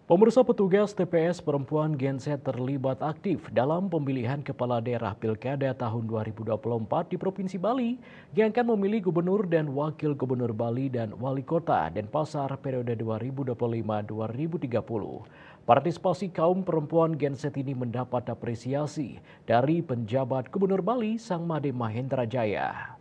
Pemirsa, petugas TPS perempuan Genset terlibat aktif dalam pemilihan kepala daerah Pilkada tahun 2024 di Provinsi Bali yang akan memilih gubernur dan wakil gubernur Bali dan wali kota Denpasar periode 2025-2030. Partisipasi kaum perempuan Genset ini mendapat apresiasi dari penjabat Gubernur Bali Sang Made Mahendra Jaya.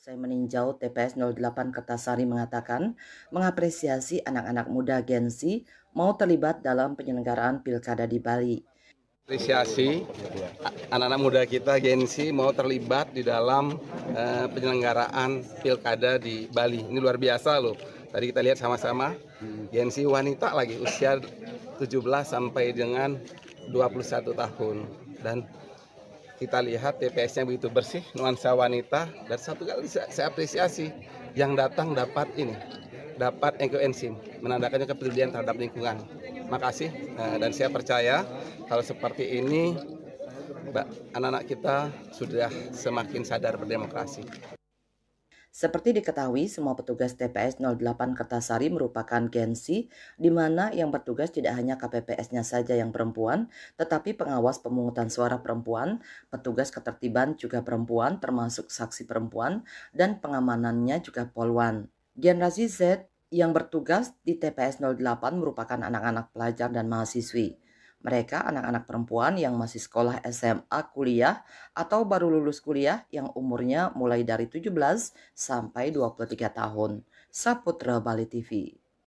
Saya meninjau TPS 08 Kertasari mengatakan mengapresiasi anak-anak muda Gen-Z mau terlibat dalam penyelenggaraan pilkada di Bali. Apresiasi anak-anak muda kita Gen-Z mau terlibat di dalam penyelenggaraan pilkada di Bali. Ini luar biasa loh. Tadi kita lihat sama-sama Gen-Z wanita lagi usia 17 sampai dengan 21 tahun dan kita lihat TPS-nya begitu bersih, nuansa wanita, dan satu kali saya apresiasi yang datang dapat ekoenzim, menandakannya kepedulian terhadap lingkungan. Makasih, dan saya percaya kalau seperti ini anak-anak kita sudah semakin sadar berdemokrasi. Seperti diketahui, semua petugas TPS 08 Kertasari merupakan Gen-Z, di mana yang bertugas tidak hanya KPPS-nya saja yang perempuan, tetapi pengawas pemungutan suara perempuan, petugas ketertiban juga perempuan, termasuk saksi perempuan, dan pengamanannya juga polwan. Generasi Z yang bertugas di TPS 08 merupakan anak-anak pelajar dan mahasiswi. Mereka anak-anak perempuan yang masih sekolah SMA, kuliah, atau baru lulus kuliah yang umurnya mulai dari 17 sampai 23 tahun. Saputra Bali TV.